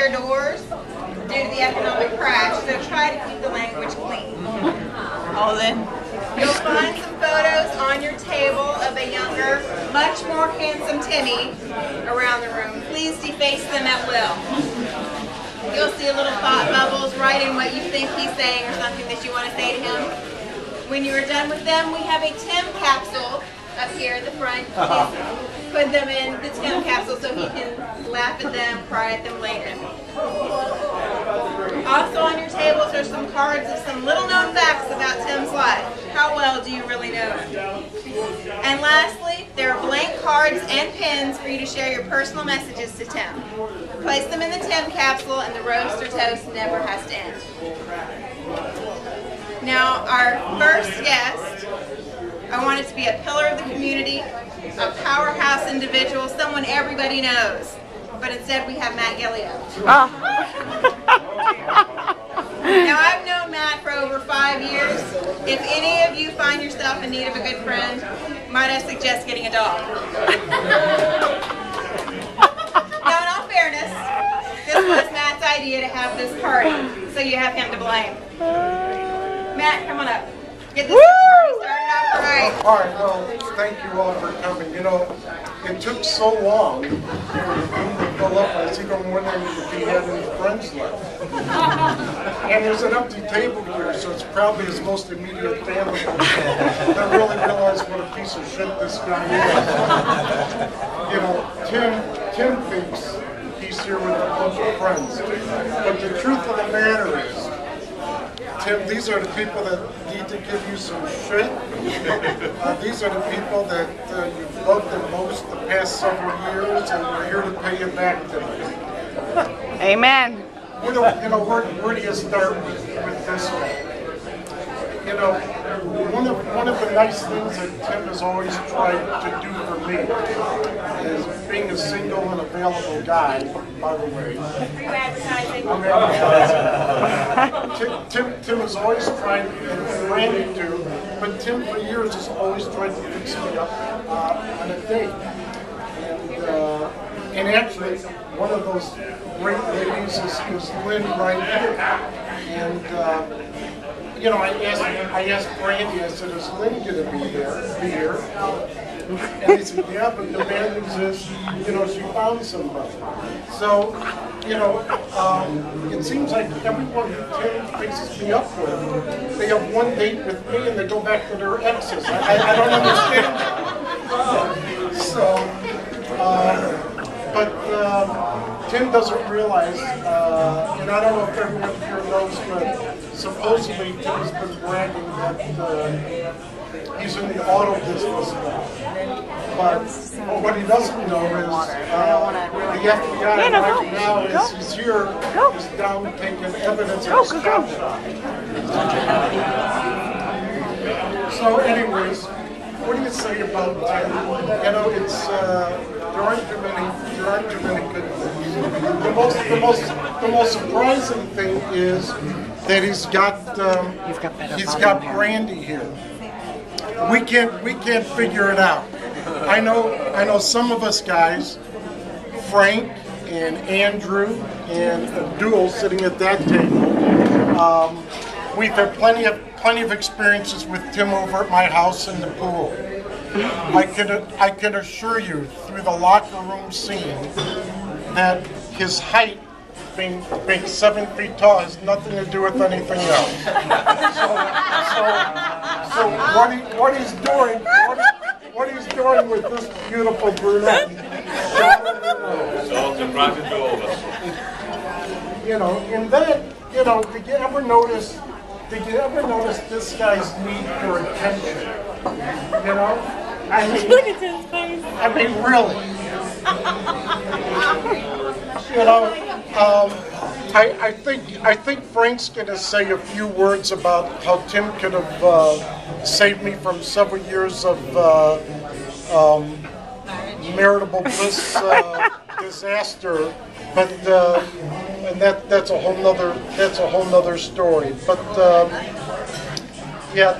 their doors due to the economic crash, so try to keep the language clean. All in. You'll find some photos on your table of a younger, much more handsome Timmy around the room. Please deface them at will. You'll see a little thought bubbles right in what you think he's saying or something that you want to say to him. When you are done with them, we have a Tim capsule up here at the front. Please put them in the Tim capsule so he can laugh at them, cry at them later. Also on your tables are some cards of some little known facts about Tim's life. How well do you really know him? And lastly, there are blank cards and pins for you to share your personal messages to Tim. Place them in the Tim capsule and the roast or toast never has to end. Now our first guest, I want it to be a pillar of the community, a powerhouse individual, someone everybody knows. But instead we have Matt Gillio. Now I've known Matt for over 5 years. If any of you find yourself in need of a good friend, might I suggest getting a dog? Now in all fairness, this was Matt's idea to have this party, so you have him to blame. Matt, come on up. Get this party started out right. All right, well, thank you all for coming. You know, it took so long for the room to fill up. I was even wondering if he had any friends left. And there's an empty table here, so it's probably his most immediate family that really realized what a piece of shit this guy is. You know, Tim thinks he's here with a bunch of friends. But the truth of the matter is, Tim, these are the people that need to give you some shit. These are the people that you've loved the most the past several years, and we're here to pay you back tonight. Amen. Where do you start with this one? You know, one of the nice things that Tim has always tried to do for me is being a single and available guy, by the way. Tim has always tried, and Randy too, but Tim for years has always tried to fix me up on a date. And actually, one of those great ladies is Lynn right here. And you know, I asked Brandy, I said, is Lynn going to be here? And he said, yeah, but the bad news is, you know, she found somebody. So, you know, it seems like everyone who Tim fixes me up with, they have one date with me and they go back to their exes. I don't understand that. But Tim doesn't realize, and I don't know if everyone here knows, but supposedly Tim's been bragging that he's in the auto business now. But what he doesn't know is the FBI right now is here, is down taking evidence of his job shop. So anyways, what do you say about Tim? You know, it's there aren't too many good things. The most surprising thing is that he's got Brandy here. We can't figure it out. I know some of us guys, Frank and Andrew and Abdul sitting at that table. We've had plenty of experiences with Tim over at my house in the pool. I can assure you through the locker room scene that his height, being 7 feet tall, has nothing to do with anything else. So what he's doing with this beautiful brunette. So surprising to all of us. You know, and then, you know, did you ever notice this guy's need for attention? You know? I mean, look at his face. I mean, really. You know, I think Frank's going to say a few words about how Tim could have saved me from several years of maritable bliss disaster, but and that's a whole nother story. But yeah,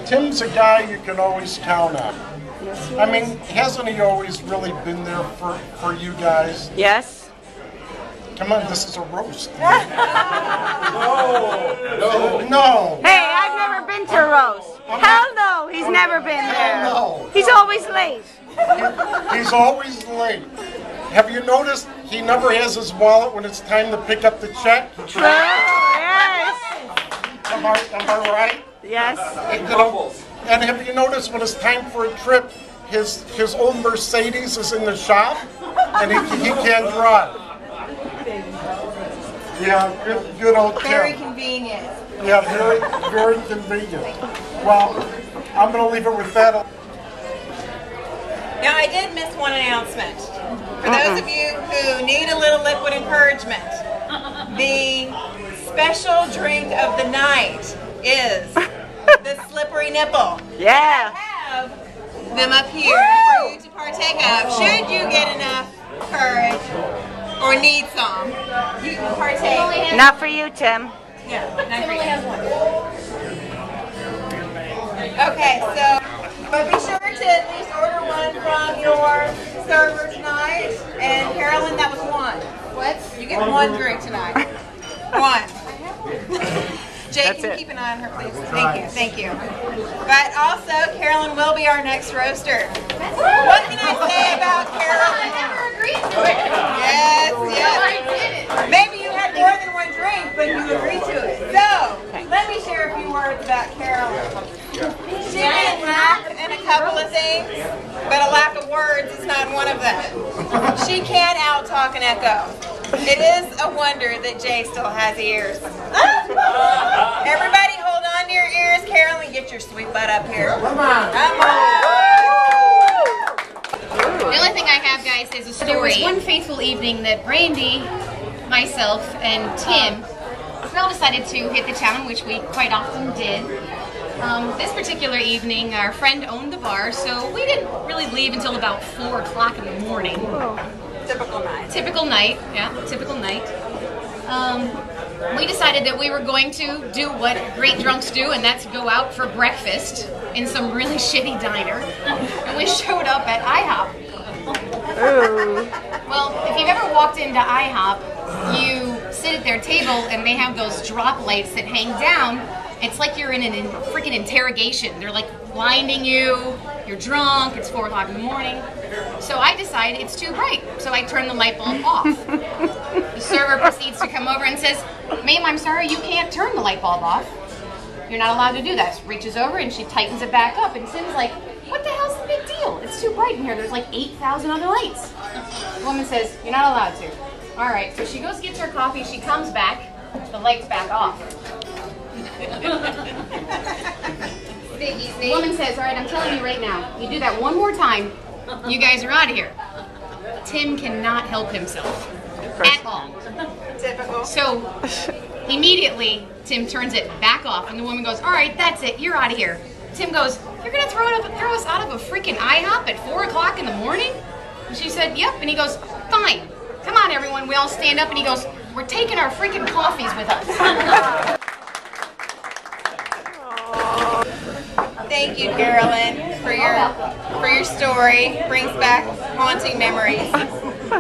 Tim's a guy you can always count on. I mean, hasn't he always really been there for you guys? Yes. Come on, this is a roast. No. No. Hey, I've never been to a roast. Hell no, he's never been there. No. He's always late. He's always late. Have you noticed he never has his wallet when it's time to pick up the check? True, yes. Am I right? Yes. And, you know, and have you noticed when it's time for a trip, his old Mercedes is in the shop, and he can't drive. Yeah, good old Tim. Very convenient. Yeah, very convenient. Well, I'm going to leave it with that. Now, I did miss one announcement. For those of you who need a little liquid encouragement, the special drink of the night is the slippery nipple. Yeah. I have them up here for you to partake of. Should you get enough courage or need some, you can partake. Not for you, Tim. Yeah, not for you. Okay, so but be sure to at least order one from your server tonight. And Carolyn, that was one. What? You get one drink tonight. One. Jake, can you keep an eye on her, please? Thank you. But also, Carolyn will be our next roaster. What can I say about Carolyn? I never agreed to it. Yes. I did it. Maybe you had more than one drink, but you agreed to it. So, let me share a few words about Carolyn. She may lack in a couple of things, but a lack of words is not one of them. She can out-talk and echo. It is a wonder that Jay still has ears. Everybody hold on to your ears. Carolyn, get your sweet butt up here. Come on. The only thing I have, guys, is a story. There was one fateful evening that Brandy, myself, and Tim we all decided to hit the town, which we quite often did. This particular evening, our friend owned the bar, so we didn't really leave until about 4 o'clock in the morning. Typical night. Typical night, yeah, typical night. We decided that we were going to do what great drunks do, and that's go out for breakfast in some really shitty diner. And we showed up at IHOP. Ooh. Well, if you've ever walked into IHOP, you sit at their table and they have those drop lights that hang down. It's like you're in a freaking interrogation. They're like blinding you, you're drunk, it's 4 o'clock in the morning. So I decided it's too bright, so I turn the light bulb off. The server proceeds to come over and says, "Ma'am, I'm sorry, you can't turn the light bulb off. You're not allowed to do that." She reaches over and she tightens it back up, and Tim's like, "What the hell's the big deal? It's too bright in here. There's like 8,000 other lights." The woman says, "You're not allowed to." All right, so she goes, gets her coffee, she comes back, the light's back off. The woman says, "All right, I'm telling you right now, you do that one more time, you guys are out of here." Tim cannot help himself at all. Typical. So immediately, Tim turns it back off, and the woman goes, "All right, that's it, you're out of here." Tim goes, "You're gonna throw us out of a freaking IHOP at 4 o'clock in the morning?" And she said, "Yep." And he goes, "Fine. Come on, everyone." We all stand up, and he goes, "We're taking our freaking coffees with us." Thank you, Carolyn, for your story. Brings back haunting memories.